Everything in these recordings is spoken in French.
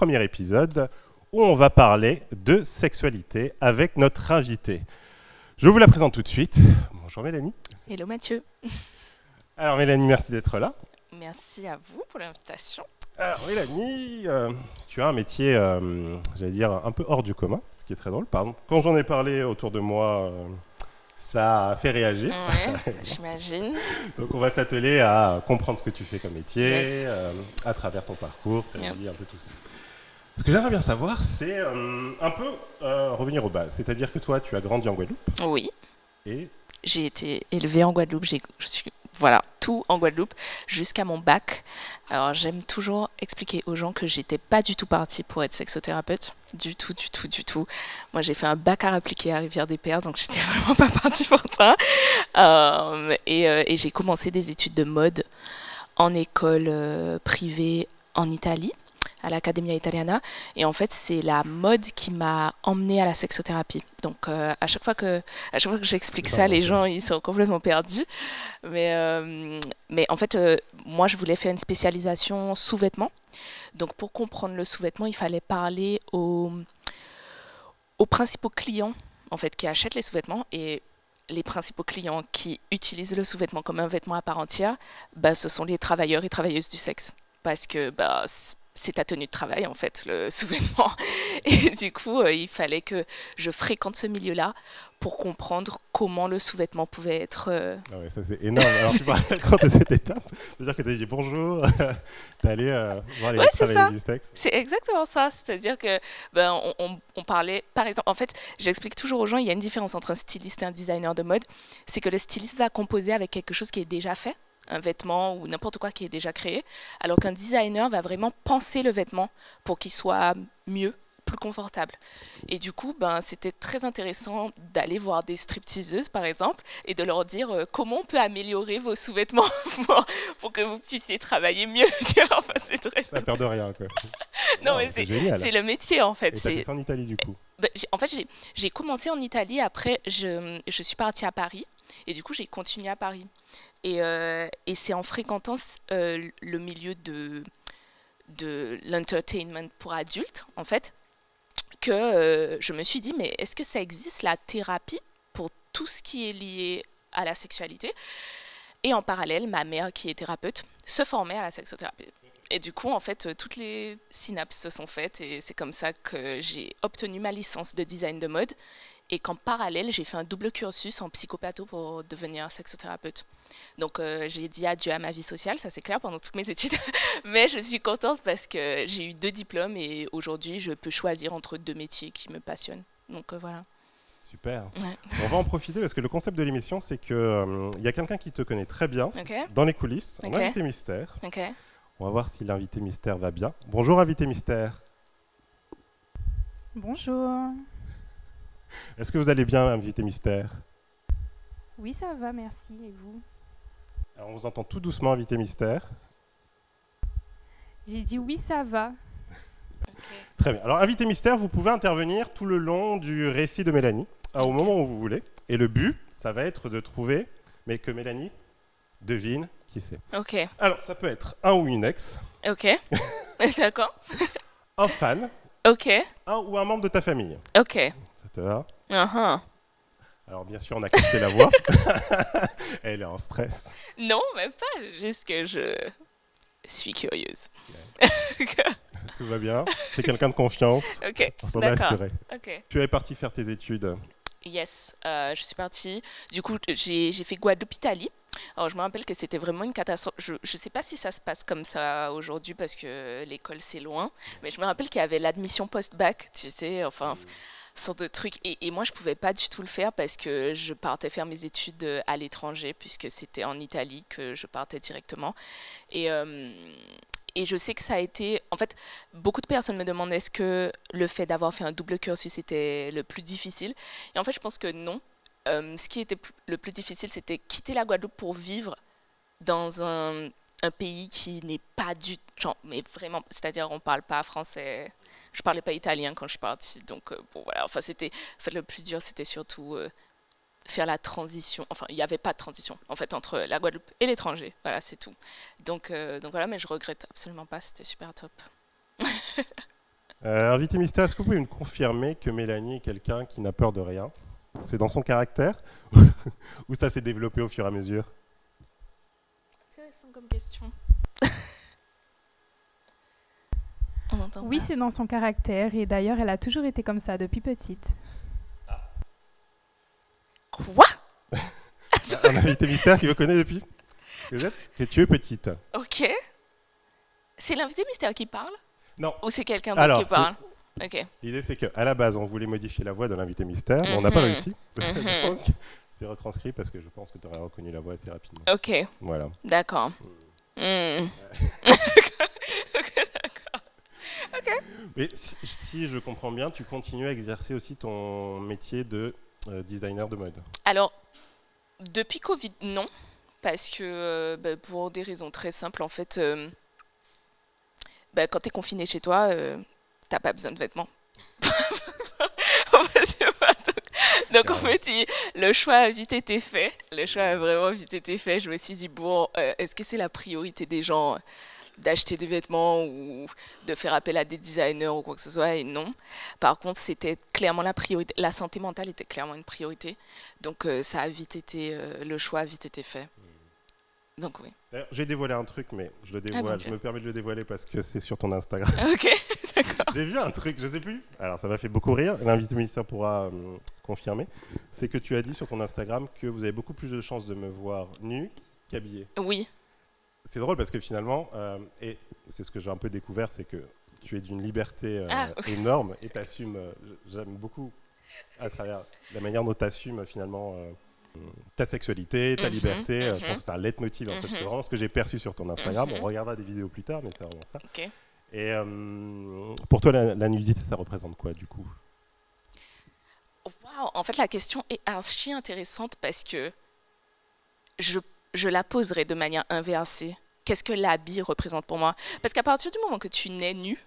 premier épisode où on va parler de sexualité avec notre invitée. Je vous la présente tout de suite. Bonjour Mélanie. Hello Mathieu. Alors Mélanie, merci d'être là. Merci à vous pour l'invitation. Alors Mélanie, tu as un métier, j'allais dire, un peu hors du commun, ce qui est très drôle. Pardon. Quand j'en ai parlé autour de moi, ça a fait réagir. Ouais, j'imagine. Donc on va s'atteler à comprendre ce que tu fais comme métier, Yes. à travers ton parcours, ta Yeah. vie, un peu tout ça. Ce que j'aimerais bien savoir, c'est un peu revenir aux bases. C'est-à-dire que toi, tu as grandi en Guadeloupe Oui, et j'ai été élevée en Guadeloupe. Je suis, voilà, tout en Guadeloupe jusqu'à mon bac. Alors j'aime toujours expliquer aux gens que j'étais pas du tout partie pour être sexothérapeute. Du tout, du tout, du tout. Moi j'ai fait un bac à appliquer à Rivière-des-Pères, donc j'étais vraiment pas partie pour ça. Et j'ai commencé des études de mode en école privée en Italie, à l'Accademia Italiana. Et en fait, c'est la mode qui m'a emmenée à la sexothérapie. Donc, à chaque fois que j'explique ça, les gens ils sont complètement perdus. Mais en fait, moi, je voulais faire une spécialisation sous-vêtements. Donc, pour comprendre le sous-vêtement, il fallait parler aux principaux clients en fait, qui achètent les sous-vêtements. Et les principaux clients qui utilisent le sous-vêtement comme un vêtement à part entière, bah, ce sont les travailleurs et travailleuses du sexe. Parce que bah, c'est ta tenue de travail, en fait, le sous-vêtement. Et du coup, il fallait que je fréquente ce milieu-là pour comprendre comment le sous-vêtement pouvait être... ah ouais, ça c'est énorme. Alors tu me racontes cette étape, c'est-à-dire que tu as dit bonjour, tu es allé voir les Ouais, c'est travailleurs ça. du sexe. C'est exactement ça. C'est-à-dire que ben, on parlait, par exemple, en fait, j'explique toujours aux gens, il y a une différence entre un styliste et un designer de mode. C'est que le styliste va composer avec quelque chose qui est déjà fait, un vêtement ou n'importe quoi qui est déjà créé, alors qu'un designer va vraiment penser le vêtement pour qu'il soit mieux, plus confortable. Et du coup, ben, c'était très intéressant d'aller voir des stripteaseuses, par exemple, et de leur dire comment on peut améliorer vos sous-vêtements pour que vous puissiez travailler mieux. Tu vois, enfin, c'est très... Ça perd de rien, quoi. Non, Wow, mais c'est génial. c'est le métier, en fait. Et tu as fait ça en Italie, du coup. Ben, en fait, j'ai commencé en Italie, après, je suis partie à Paris, et du coup, j'ai continué à Paris. Et c'est en fréquentant le milieu de l'entertainment pour adultes, en fait, que je me suis dit, mais est-ce que ça existe la thérapie pour tout ce qui est lié à la sexualité? Et en parallèle, ma mère, qui est thérapeute, se formait à la sexothérapie. Et du coup, en fait, toutes les synapses se sont faites et c'est comme ça que j'ai obtenu ma licence de design de mode et qu'en parallèle, j'ai fait un double cursus en psychopatho pour devenir sexothérapeute. Donc, j'ai dit adieu à ma vie sociale, ça c'est clair, pendant toutes mes études. Mais je suis contente parce que j'ai eu 2 diplômes et aujourd'hui, je peux choisir entre 2 métiers qui me passionnent. Donc, voilà. Super. Ouais. On va en profiter parce que le concept de l'émission, c'est qu'il y a quelqu'un qui te connaît très bien Ok, dans les coulisses, un Ok. invité mystère. ok. On va voir si l'invité mystère va bien. Bonjour invité mystère. Bonjour. Est-ce que vous allez bien, invité mystère? Oui, ça va, merci. Et vous? Alors, on vous entend tout doucement, invité mystère. J'ai dit oui, ça va. Très bien. Alors, invité mystère, vous pouvez intervenir tout le long du récit de Mélanie, au moment où vous voulez. Et le but, ça va être de trouver, mais que Mélanie devine qui c'est. Ok, Alors, ça peut être un ou une ex, ok. D'accord. un fan, Ok, un ou un membre de ta famille. ok. Ça te va? Uh-huh. Alors, bien sûr, on a caché la voix. Elle est en stress. Non, même pas, juste que je suis curieuse. Tout va bien. C'est quelqu'un de confiance. Ok, On s'en est d'accord. assuré. Ok. Tu es parti faire tes études. Yes, je suis partie. Du coup, j'ai fait Guadeloupe-Italie. Alors, je me rappelle que c'était vraiment une catastrophe. Je ne sais pas si ça se passe comme ça aujourd'hui parce que l'école, c'est loin. Mais je me rappelle qu'il y avait l'admission post-bac, tu sais, enfin, sorte de truc. Et moi, je pouvais pas du tout le faire parce que je partais faire mes études à l'étranger puisque c'était en Italie que je partais directement. Et, euh, et je sais que ça a été... En fait, beaucoup de personnes me demandent est-ce que le fait d'avoir fait un double cursus était le plus difficile. Et en fait, je pense que non. Ce qui était le plus difficile, c'était quitter la Guadeloupe pour vivre dans un pays qui n'est pas du... Genre, mais vraiment, c'est-à-dire on parle pas français. Je parlais pas italien quand je suis partie. Donc, bon, voilà. Enfin, en fait, le plus dur, c'était surtout faire la transition. Enfin, il n'y avait pas de transition, en fait, entre la Guadeloupe et l'étranger. Voilà, c'est tout. Donc voilà, mais je regrette absolument pas. C'était super top. Invité mystère, est-ce que vous pouvez me confirmer que Mélanie est quelqu'un qui n'a peur de rien? C'est dans son caractère ou ça s'est développé au fur et à mesure? Intéressant comme question. On entend Oui, pas. c'est dans son caractère et d'ailleurs, elle a toujours été comme ça depuis petite. Quoi? Un invité mystère qui vous connaît depuis que tu es petite. Ok. C'est l'invité mystère qui parle? Non. Ou c'est quelqu'un d'autre Alors, qui parle? Ok. L'idée, c'est qu'à la base, on voulait modifier la voix de l'invité mystère, mais on n'a pas Mhm. réussi. Mhm. Donc, c'est retranscrit parce que je pense que tu aurais reconnu la voix assez rapidement. Ok, Voilà. d'accord. Hmm. Mais si je comprends bien, tu continues à exercer aussi ton métier de designer de mode. Alors, depuis Covid, non. Parce que, pour des raisons très simples, en fait, quand tu es confiné chez toi, t'as pas besoin de vêtements. En fait, c'est pas- donc, en fait, le choix a vite été fait. Le choix a vraiment vite été fait. Je me suis dit, bon, est-ce que c'est la priorité des gens d'acheter des vêtements ou de faire appel à des designers ou quoi que ce soit? Et non. Par contre, c'était clairement la priorité. La santé mentale était clairement une priorité. Donc, ça a vite été, le choix a vite été fait. Donc, oui. D'ailleurs, j'ai dévoilé un truc, mais je le dévoile. mon Je Dieu. me permets de le dévoiler parce que c'est sur ton Instagram. Ok, d'accord. J'ai vu un truc, je sais plus. Alors, ça m'a fait beaucoup rire. L'invité ministère pourra confirmer. C'est que tu as dit sur ton Instagram que vous avez beaucoup plus de chances de me voir nu qu'habillé. Oui. C'est drôle parce que finalement, et c'est ce que j'ai un peu découvert, c'est que tu es d'une liberté Ok. énorme et tu assumes. J'aime beaucoup à travers la manière dont tu assumes finalement ta sexualité, ta liberté. Je pense que c'est un leitmotiv en fait. C'est vraiment ce que j'ai perçu sur ton Instagram. On regardera des vidéos plus tard, mais c'est vraiment ça. Ok. Et pour toi, la nudité, ça représente quoi du coup? Waouh, en fait, la question est archi intéressante parce que je la poserai de manière inversée. Qu'est-ce que l'habit représente pour moi? Parce qu'à partir du moment que tu nais nu,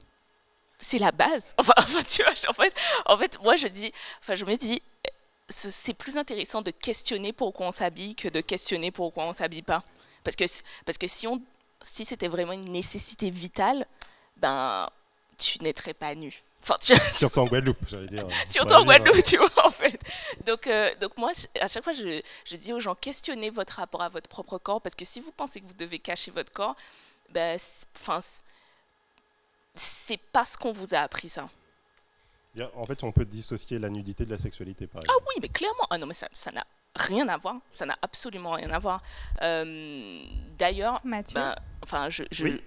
c'est la base. Enfin, tu vois, en fait, moi, je me dis, c'est plus intéressant de questionner pourquoi on s'habille que de questionner pourquoi on s'habille pas. Parce que si c'était vraiment une nécessité vitale, ben, tu naîtrais pas nu. Enfin, Surtout en Guadeloupe, j'allais dire. surtout en Guadeloupe, tu vois, en fait. Donc moi, à chaque fois, je dis aux gens, questionnez votre rapport à votre propre corps, parce que si vous pensez que vous devez cacher votre corps, ben, c'est parce qu'on vous a appris ça. Bien, en fait, on peut dissocier la nudité de la sexualité, par Ah exemple. oui, mais clairement, ah non, mais ça n'a rien à voir, ça n'a absolument rien à voir. D'ailleurs, Mathieu? Oui.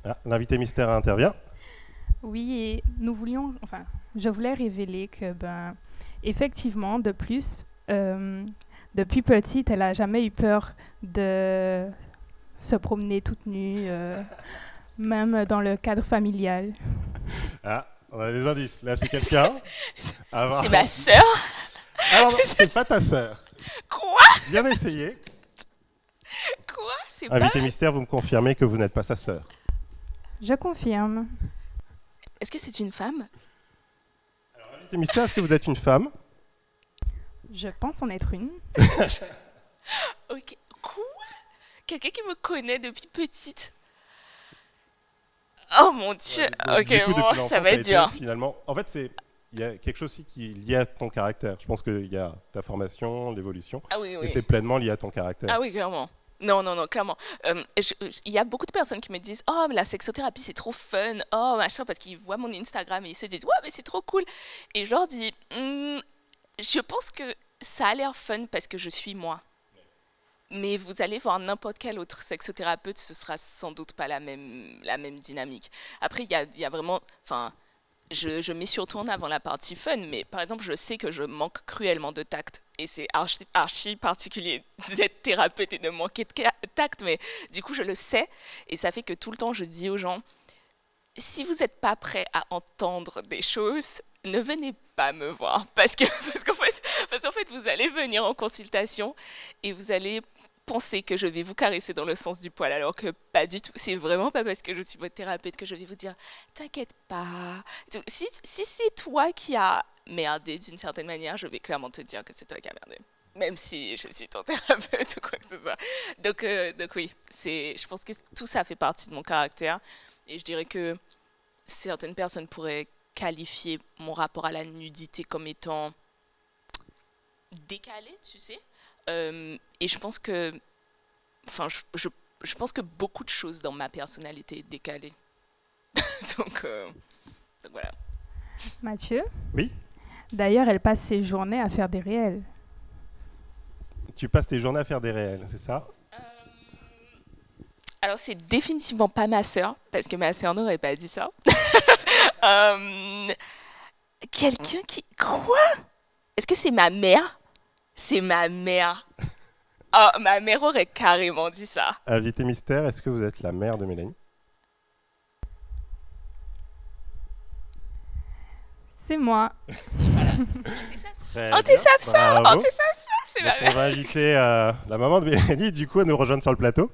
Ah, l'invité mystère intervient. Oui, et je voulais révéler que, effectivement, de plus, depuis petite, elle n'a jamais eu peur de se promener toute nue, même dans le cadre familial. Ah, on a des indices. Là, c'est quelqu'un. c'est ma sœur. Alors, non, c'est pas ta sœur. Quoi? Bien essayé. Quoi? C'est pas... Invité mystère, vous me confirmez que vous n'êtes pas sa sœur. Je confirme. Est-ce que c'est une femme? Invité mystère, est-ce que vous êtes une femme? Je pense en être une. Ok. Quoi? Quelqu'un qui me connaît depuis petite? Oh mon Dieu. Ouais, Ok, du coup, bon, depuis l'enfance, ça va a être été, dur. Finalement, en fait, il y a quelque chose aussi qui est lié à ton caractère. Je pense qu'il y a ta formation, l'évolution, Ah oui, et oui. c'est pleinement lié à ton caractère. Ah oui, clairement. Non, non, non, clairement. Il y a beaucoup de personnes qui me disent, oh, mais la sexothérapie, c'est trop fun. Oh, machin, parce qu'ils voient mon Instagram et ils se disent, ouais, mais c'est trop cool. Et je leur dis, je pense que ça a l'air fun parce que je suis moi. Mais vous allez voir n'importe quel autre sexothérapeute, ce sera sans doute pas la même dynamique. Après, il y a vraiment... Enfin, je mets surtout en avant la partie fun, mais par exemple, je sais que je manque cruellement de tact. Et c'est archi particulier d'être thérapeute et de manquer de tact, mais du coup, je le sais. Et ça fait que tout le temps, je dis aux gens, si vous n'êtes pas prêt à entendre des choses, ne venez pas me voir. Parce qu'en fait, vous allez venir en consultation et vous allez penser que je vais vous caresser dans le sens du poil, alors que pas du tout. C'est vraiment pas parce que je suis votre thérapeute que je vais vous dire t'inquiète pas. Si c'est toi qui as merdé d'une certaine manière, je vais clairement te dire que c'est toi qui as merdé. Même si je suis ton thérapeute ou quoi que ce soit. Donc oui, je pense que tout ça fait partie de mon caractère. Et je dirais que certaines personnes pourraient qualifier mon rapport à la nudité comme étant décalé, tu sais. Et je pense que, enfin, je pense que beaucoup de choses dans ma personnalité est décalée. donc voilà. Mathieu? Oui. D'ailleurs, elle passe ses journées à faire des réels. Tu passes tes journées à faire des réels, c'est ça? Alors, c'est définitivement pas ma sœur, parce que ma sœur n'aurait pas dit ça. Quelqu'un qui... Quoi? Est-ce que c'est ma mère? C'est ma mère. Oh, ma mère aurait carrément dit ça. Invité mystère, est-ce que vous êtes la mère de Mélanie? C'est moi. Voilà. Oh, t'es savent ça? Bravo. Oh, t'es savent ça? C'est ma On mère. va inviter la maman de Mélanie, du coup, à nous rejoindre sur le plateau.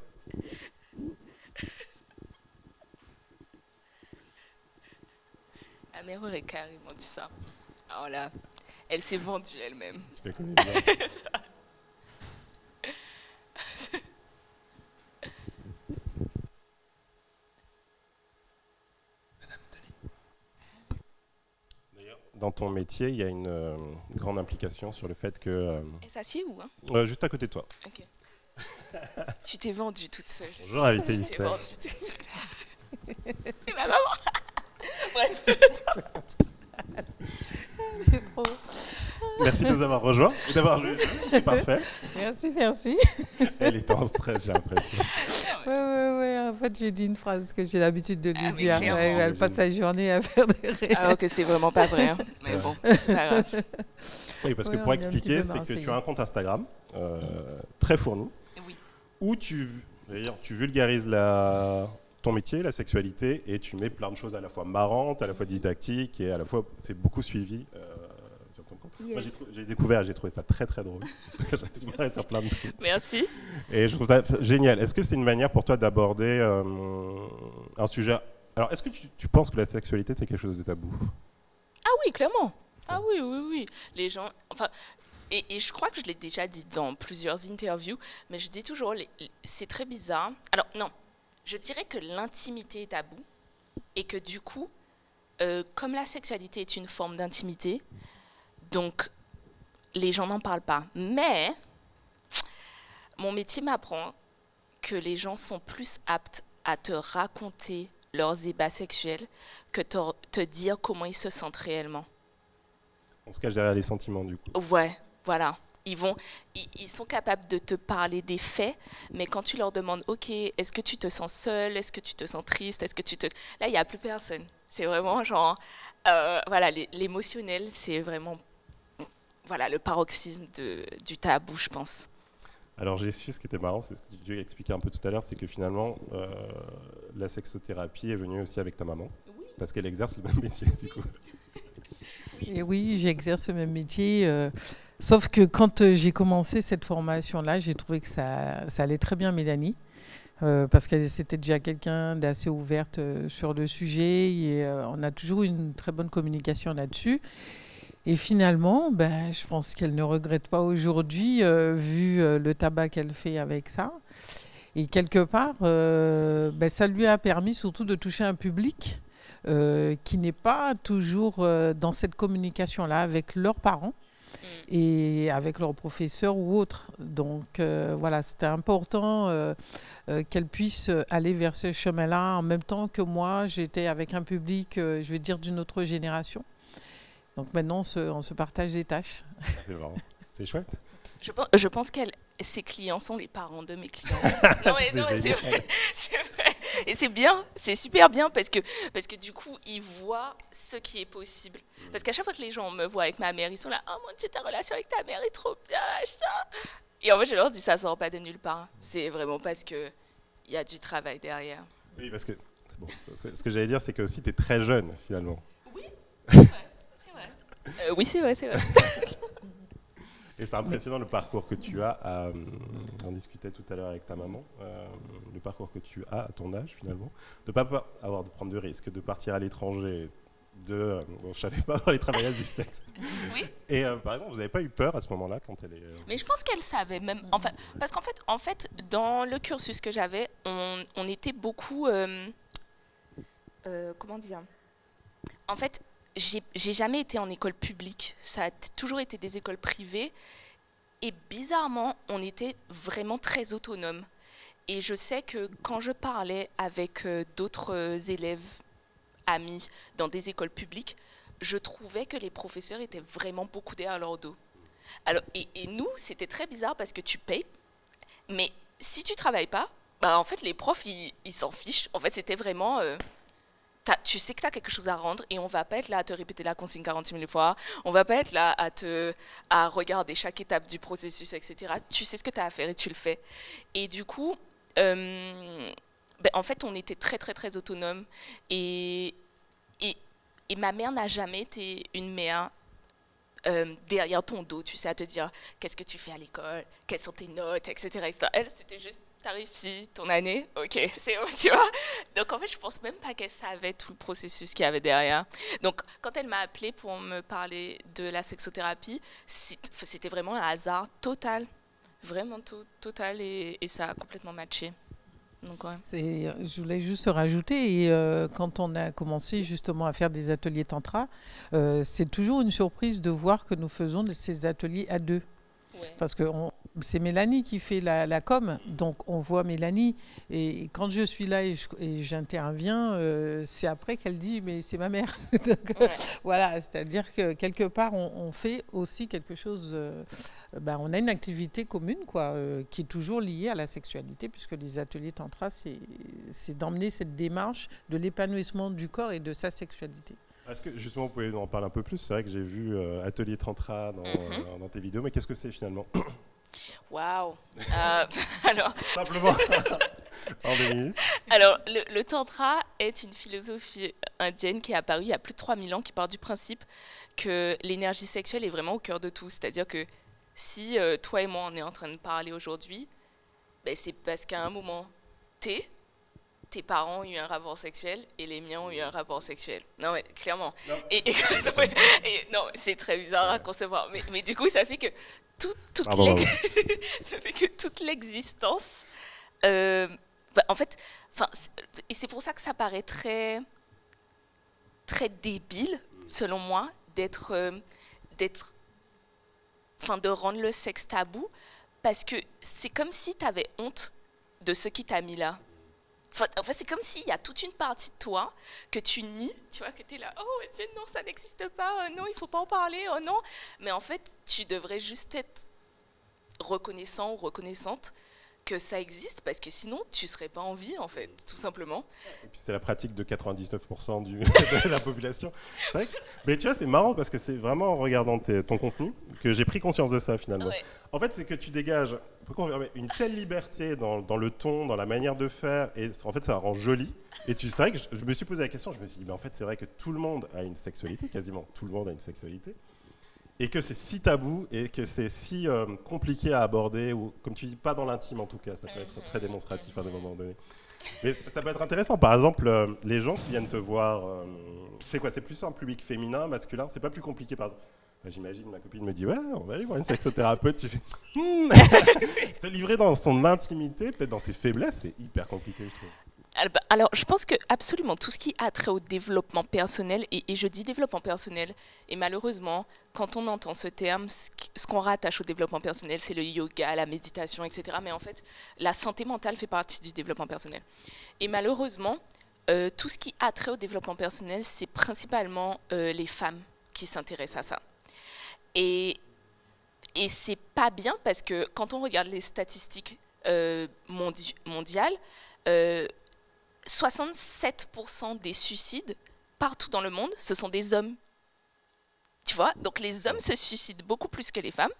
Ma mère aurait carrément dit ça. Alors là, elle s'est vendue elle-même. Je la connais bien. D'ailleurs, dans ton métier, il y a une grande implication sur le fait que... Elle s'assied où, hein? juste à côté de toi. Ok. Tu t'es vendue toute seule. Bonjour, invité Tu t'es mystère. vendue toute seule. C'est ma maman. Bref. Merci de nous avoir rejoints et d'avoir joué. C'est parfait. Merci, merci. Elle était en stress, j'ai l'impression. Ouais. En fait, j'ai dit une phrase que j'ai l'habitude de lui Ah, mais dire. clairement. Elle passe sa journée à faire des rêves. Alors que c'est vraiment pas vrai. Hein. Mais bon, c'est pas grave. Oui, parce que Ouais, pour on est un petit expliquer, peu c'est que marseillais. tu as un compte Instagram très fourni Oui. où tu vulgarises ton métier, la sexualité, et tu mets plein de choses à la fois marrantes, à la fois didactiques, et à la fois c'est beaucoup suivi sur ton compte. Yes. Moi, j'ai trouvé ça très très drôle. J'ai marré sur plein de trucs. Merci. Et je trouve ça génial. Est-ce que c'est une manière pour toi d'aborder un sujet? Alors, est-ce que tu penses que la sexualité c'est quelque chose de tabou? Ah oui, clairement. Ah oui. Les gens... Enfin, et je crois que je l'ai déjà dit dans plusieurs interviews, mais je dis toujours, c'est très bizarre. Alors, non. Je dirais que l'intimité est tabou et que du coup, comme la sexualité est une forme d'intimité, donc les gens n'en parlent pas. Mais mon métier m'apprend que les gens sont plus aptes à te raconter leurs ébats sexuels que te dire comment ils se sentent réellement. On se cache derrière les sentiments du coup. Ouais, voilà. Ils sont capables de te parler des faits, mais quand tu leur demandes, ok, est-ce que tu te sens seul, est-ce que tu te sens triste, là, il n'y a plus personne. C'est vraiment genre, voilà, l'émotionnel, c'est vraiment, voilà, le paroxysme du tabou, je pense. Alors j'ai su, ce qui était marrant, c'est ce que tu expliquais un peu tout à l'heure, c'est que finalement, la sexothérapie est venue aussi avec ta maman, Oui. parce qu'elle exerce le même métier du coup. Et oui, j'exerce le même métier. Sauf que quand j'ai commencé cette formation-là, j'ai trouvé que ça allait très bien, Mélanie. Parce que c'était déjà quelqu'un d'assez ouverte sur le sujet. Et on a toujours une très bonne communication là-dessus. Et finalement, je pense qu'elle ne regrette pas aujourd'hui, vu le tabac qu'elle fait avec ça. Et quelque part, ça lui a permis surtout de toucher un public qui n'est pas toujours dans cette communication-là avec leurs parents et avec leurs professeurs ou autres. Donc voilà, c'était important qu'elle puisse aller vers ce chemin-là en même temps que moi. J'étais avec un public, je vais dire, d'une autre génération. Donc maintenant, on se partage les tâches. C'est marrant, c'est chouette. Je pense que ses clients sont les parents de mes clients. Non, mais c'est vrai. Et c'est bien, c'est super bien parce que du coup, ils voient ce qui est possible. Parce qu'à chaque fois que les gens me voient avec ma mère, ils sont là, oh mon Dieu, ta relation avec ta mère est trop bien, ça. Et en fait, je leur dis, ça sort pas de nulle part. C'est vraiment parce qu'il y a du travail derrière. Oui, parce que ce que j'allais dire, c'est que aussi tu es très jeune finalement. Oui, c'est vrai. Oui, c'est vrai. Et c'est impressionnant le parcours que tu as, on discutait tout à l'heure avec ta maman, le parcours que tu as à ton âge finalement, de ne pas avoir de prendre de risques, de partir à l'étranger, je ne savais pas avoir les travailleuses du sexe. Oui. Et par exemple, vous n'avez pas eu peur à ce moment-là quand elle est... Mais je pense qu'elle savait même, enfin, parce qu'en fait, dans le cursus que j'avais, on était beaucoup, comment dire, en fait, j'ai jamais été en école publique. Ça a toujours été des écoles privées. Et bizarrement, on était vraiment très autonomes. Et je sais que quand je parlais avec d'autres élèves, amis, dans des écoles publiques, je trouvais que les professeurs étaient vraiment beaucoup derrière leur dos. Alors, et nous, c'était très bizarre parce que tu payes, mais si tu travailles pas, bah, en fait, les profs, ils s'en fichent. En fait, c'était vraiment... tu sais que tu as quelque chose à rendre et on va pas être là à te répéter la consigne 46 000 fois, on va pas être là à regarder chaque étape du processus, etc. Tu sais ce que tu as à faire et tu le fais. Et du coup, en fait, on était très, très, très autonomes. Et ma mère n'a jamais été une mère derrière ton dos, tu sais, à te dire qu'est-ce que tu fais à l'école, quelles sont tes notes, etc. etc. Elle, c'était juste t'as réussi ton année, ok, c'est bon, tu vois. Donc en fait, je pense même pas qu'elle savait tout le processus qu'il y avait derrière. Donc quand elle m'a appelée pour me parler de la sexothérapie, c'était vraiment un hasard total, vraiment total, et ça a complètement matché. Donc, ouais. Je voulais juste rajouter, quand on a commencé justement à faire des ateliers tantra, c'est toujours une surprise de voir que nous faisons ces ateliers à deux. Ouais. Parce que c'est Mélanie qui fait la com, donc on voit Mélanie, et quand je suis là et j'interviens, c'est après qu'elle dit mais c'est ma mère. Donc, ouais. Voilà, c'est-à-dire que quelque part on fait aussi quelque chose, on a une activité commune quoi, qui est toujours liée à la sexualité, puisque les ateliers tantra c'est d'emmener cette démarche de l'épanouissement du corps et de sa sexualité. Est-ce que justement vous pouvez nous en parler un peu plus? C'est vrai que j'ai vu Atelier Tantra dans tes vidéos, mais qu'est-ce que c'est finalement? Waouh. Alors simplement en 2 minutes. Alors le tantra est une philosophie indienne qui est apparue il y a plus de 3000 ans, qui part du principe que l'énergie sexuelle est vraiment au cœur de tout. C'est-à-dire que si toi et moi on est en train de parler aujourd'hui, c'est parce qu'à un moment tes parents ont eu un rapport sexuel et les miens ont eu un rapport sexuel. Non, mais clairement. Non. Non, c'est très bizarre à concevoir. Mais du coup, ça fait que ça fait que toute l'existence... en fait, et c'est pour ça que ça paraît très, très débile, selon moi, de rendre le sexe tabou, parce que c'est comme si tu avais honte de ce qui t'a mis là. En fait, c'est comme s'il y a toute une partie de toi que tu nies, tu vois, que tu es là, oh Dieu, non, ça n'existe pas, non, il ne faut pas en parler, oh non. Mais en fait, tu devrais juste être reconnaissant ou reconnaissante que ça existe, parce que sinon, tu ne serais pas en vie, en fait, tout simplement. Et puis, c'est la pratique de 99% de la population. C'est vrai que, mais tu vois, c'est marrant, parce que c'est vraiment en regardant ton contenu que j'ai pris conscience de ça, finalement. Ouais. En fait, c'est que tu dégages une telle liberté dans le ton, dans la manière de faire, et en fait, ça rend joli. Et c'est vrai que je me suis posé la question, je me suis dit, mais en fait, c'est vrai que tout le monde a une sexualité, quasiment tout le monde a une sexualité, et que c'est si tabou, et que c'est si compliqué à aborder, ou comme tu dis, pas dans l'intime en tout cas, ça peut être très démonstratif à des moments donnés. Mais ça peut être intéressant, par exemple, les gens qui viennent te voir, c'est quoi, c'est plus un public féminin, masculin, c'est pas plus compliqué par exemple. J'imagine, ma copine me dit, ouais, on va aller voir une sexothérapeute. Tu fais, se livrer dans son intimité, peut-être dans ses faiblesses, c'est hyper compliqué. Alors, je pense que absolument tout ce qui a trait au développement personnel, et je dis développement personnel, et malheureusement, quand on entend ce terme, ce qu'on rattache au développement personnel, c'est le yoga, la méditation, etc. Mais en fait, la santé mentale fait partie du développement personnel. Et malheureusement, tout ce qui a trait au développement personnel, c'est principalement les femmes qui s'intéressent à ça. Et c'est pas bien, parce que quand on regarde les statistiques mondiales, 67% des suicides partout dans le monde, ce sont des hommes. Tu vois, donc les hommes se suicident beaucoup plus que les femmes,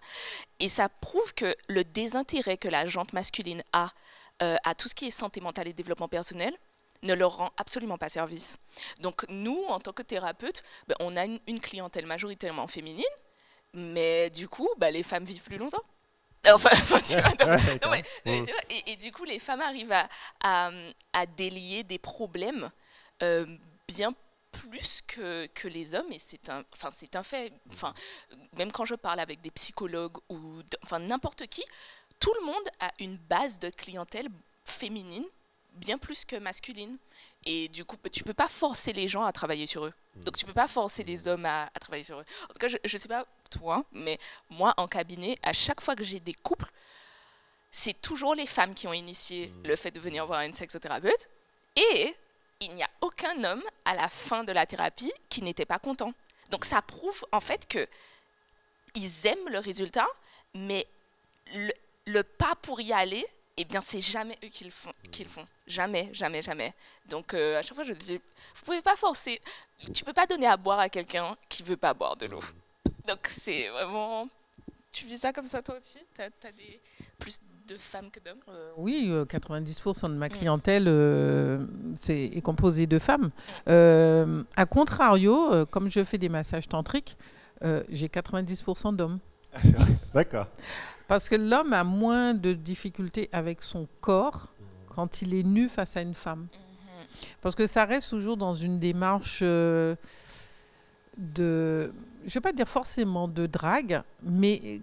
et ça prouve que le désintérêt que la gente masculine a à tout ce qui est santé mentale et développement personnel ne leur rend absolument pas service. Donc nous, en tant que thérapeutes, on a une clientèle majoritairement féminine, mais du coup, les femmes vivent plus longtemps. Enfin, tu vois, c'est vrai. Et du coup, les femmes arrivent à délier des problèmes bien plus que les hommes, et c'est un fait. Enfin, même quand je parle avec des psychologues ou n'importe qui, tout le monde a une base de clientèle féminine bien plus que masculine. Et du coup, tu peux pas forcer les gens à travailler sur eux. Donc, tu peux pas forcer les hommes à travailler sur eux. En tout cas, je sais pas toi, mais moi, en cabinet, à chaque fois que j'ai des couples, c'est toujours les femmes qui ont initié le fait de venir voir une sexothérapeute. Et il n'y a aucun homme, à la fin de la thérapie, qui n'était pas content. Donc, ça prouve, en fait, qu'ils aiment le résultat, mais le pas pour y aller, eh bien, c'est jamais eux qui le font. Jamais, jamais, jamais. Donc, à chaque fois, je dis, vous pouvez pas forcer. Tu peux pas donner à boire à quelqu'un qui veut pas boire de l'eau. Donc, c'est vraiment... Tu vis ça comme ça, toi aussi? T'as plus de femmes que d'hommes? Oui, 90% de ma clientèle est composée de femmes. À contrario, comme je fais des massages tantriques, j'ai 90% d'hommes. D'accord. Parce que l'homme a moins de difficultés avec son corps quand il est nu face à une femme. Parce que ça reste toujours dans une démarche je ne vais pas dire forcément de drague, mais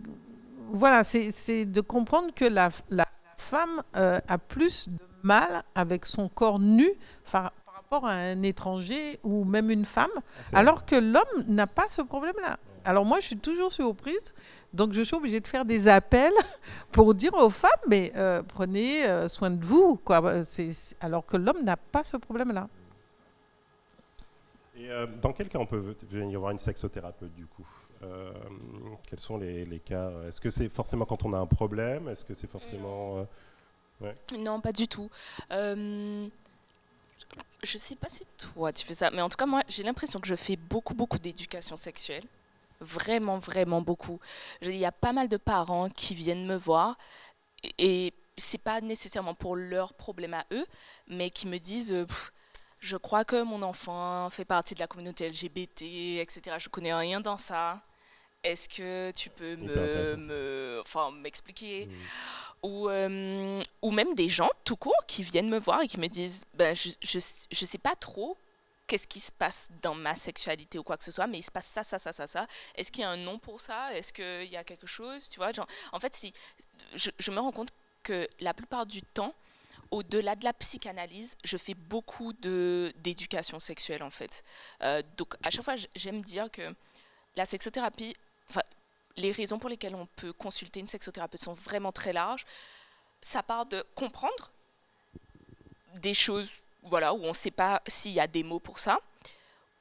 voilà, c'est de comprendre que la femme a plus de mal avec son corps nu par rapport à un étranger ou même une femme, alors que l'homme n'a pas ce problème-là. Alors moi, je suis toujours surprise, donc je suis obligée de faire des appels pour dire aux femmes, mais prenez soin de vous, quoi. Alors que l'homme n'a pas ce problème-là. Et dans quel cas on peut venir voir une sexothérapeute du coup? Quels sont les cas? Est-ce que c'est forcément quand on a un problème? Est-ce que c'est forcément... ouais. Non, pas du tout. Je sais pas si toi tu fais ça, mais en tout cas moi j'ai l'impression que je fais beaucoup d'éducation sexuelle. Vraiment, vraiment beaucoup. Il y a pas mal de parents qui viennent me voir et c'est pas nécessairement pour leurs problèmes à eux, mais qui me disent je crois que mon enfant fait partie de la communauté LGBT, etc. Je connais rien dans ça. Est-ce que tu peux m'expliquer? Ou même des gens tout court qui viennent me voir et qui me disent je sais pas trop qu'est-ce qui se passe dans ma sexualité ou quoi que ce soit, mais il se passe ça. Est-ce qu'il y a un nom pour ça? Est-ce qu'il y a quelque chose? Tu vois, genre, en fait, je me rends compte que la plupart du temps, au-delà de la psychanalyse, je fais beaucoup d'éducation sexuelle, en fait. Donc, à chaque fois, j'aime dire que la sexothérapie, les raisons pour lesquelles on peut consulter une sexothérapeute sont vraiment très larges. Ça part de comprendre des choses, voilà, où on ne sait pas s'il y a des mots pour ça,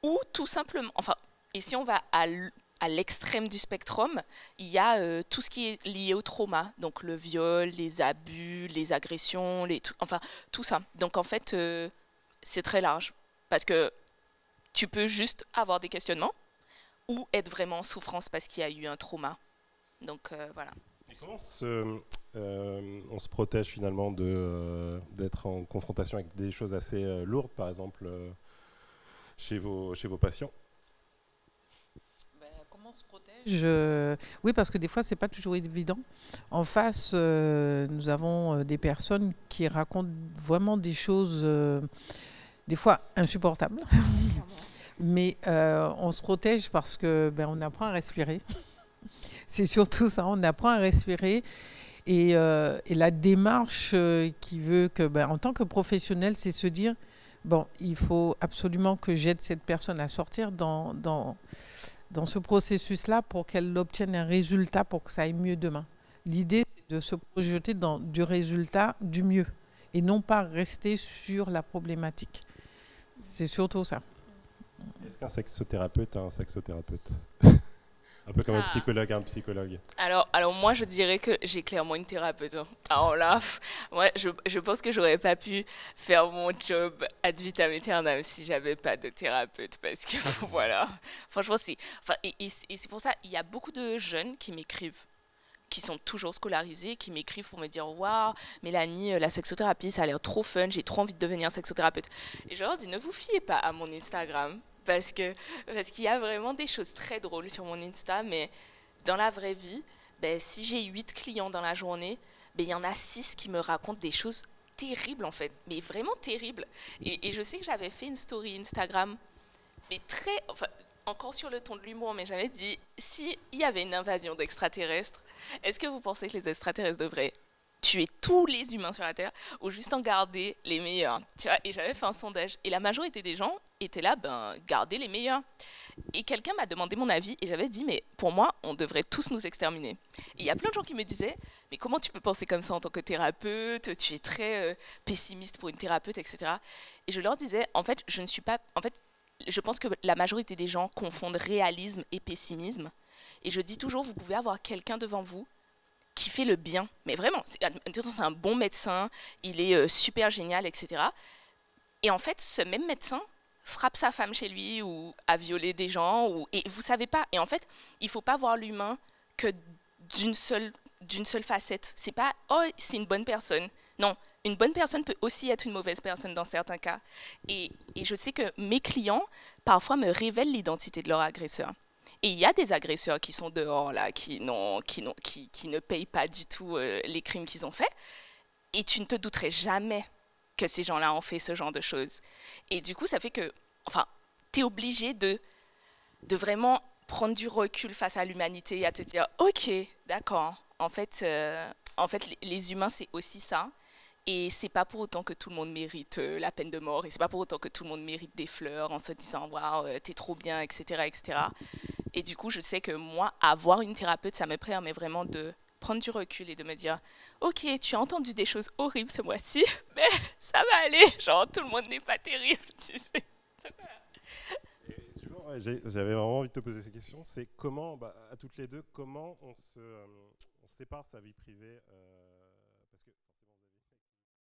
ou tout simplement, et si on va à l'extrême du spectrum, il y a tout ce qui est lié au trauma, donc le viol, les abus, les agressions, tout ça. Donc en fait, c'est très large, parce que tu peux juste avoir des questionnements, ou être vraiment en souffrance parce qu'il y a eu un trauma. Donc voilà. Et comment on se protège finalement d'être en confrontation avec des choses assez lourdes, par exemple, chez vos patients? Comment on se protège? Oui, parce que des fois, ce n'est pas toujours évident. En face, nous avons des personnes qui racontent vraiment des choses, des fois insupportables. Mais on se protège parce que on apprend à respirer. C'est surtout ça, on apprend à respirer. Et la démarche qui veut que, en tant que professionnel, c'est se dire, il faut absolument que j'aide cette personne à sortir dans ce processus-là pour qu'elle obtienne un résultat pour que ça aille mieux demain. L'idée, c'est de se projeter dans du résultat du mieux et non pas rester sur la problématique. C'est surtout ça. Est-ce qu'un sexothérapeute a un sexothérapeute? Un peu comme un psychologue a un psychologue. Alors moi, je dirais que j'ai clairement une thérapeute. Alors là, ouais, je pense que j'aurais pas pu faire mon job ad vitam aeternam si j'avais pas de thérapeute. Parce que voilà, franchement, et c'est pour ça, il y a beaucoup de jeunes qui m'écrivent, qui sont toujours scolarisés, qui m'écrivent pour me dire « Waouh, Mélanie, la sexothérapie, ça a l'air trop fun, j'ai trop envie de devenir sexothérapeute. » Et je leur dis « Ne vous fiez pas à mon Instagram. » Parce qu'il y a vraiment des choses très drôles sur mon Insta, mais dans la vraie vie, si j'ai 8 clients dans la journée, il y en a 6 qui me racontent des choses terribles en fait, mais vraiment terribles. Et je sais que j'avais fait une story Instagram, mais encore sur le ton de l'humour, mais j'avais dit, s'il y avait une invasion d'extraterrestres, est-ce que vous pensez que les extraterrestres devraient tuer tous les humains sur la Terre ou juste en garder les meilleurs, tu vois. Et j'avais fait un sondage et la majorité des gens étaient là, garder les meilleurs. Et quelqu'un m'a demandé mon avis et j'avais dit, mais pour moi, on devrait tous nous exterminer. Et il y a plein de gens qui me disaient, mais comment tu peux penser comme ça en tant que thérapeute? Tu es très pessimiste pour une thérapeute, etc. Et je leur disais, en fait, je ne suis pas... En fait, je pense que la majorité des gens confondent réalisme et pessimisme. Et je dis toujours, vous pouvez avoir quelqu'un devant vous qui fait le bien. Mais vraiment, c'est un bon médecin, il est super génial, etc. Et en fait, ce même médecin frappe sa femme chez lui ou a violé des gens. Et vous savez pas. Et en fait, il ne faut pas voir l'humain que d'une seule facette. C'est pas « oh, c'est une bonne personne ». Non, une bonne personne peut aussi être une mauvaise personne dans certains cas. Et je sais que mes clients, parfois, me révèlent l'identité de leur agresseur. Et il y a des agresseurs qui sont dehors, là, qui ne payent pas du tout les crimes qu'ils ont faits. Et tu ne te douterais jamais que ces gens-là ont fait ce genre de choses. Et du coup, ça fait que, enfin, tu es obligé de vraiment prendre du recul face à l'humanité et à te dire, ok, d'accord, en fait, les humains, c'est aussi ça. Et c'est pas pour autant que tout le monde mérite la peine de mort, et c'est pas pour autant que tout le monde mérite des fleurs en se disant, waouh, t'es trop bien, etc., etc. Et du coup, je sais que moi, avoir une thérapeute, ça me permet vraiment de prendre du recul et de me dire, ok, tu as entendu des choses horribles ce mois-ci, mais ça va aller, genre tout le monde n'est pas terrible, tu sais. J'avais vraiment envie de te poser ces questions. C'est comment, à toutes les deux, comment on sépare sa vie privée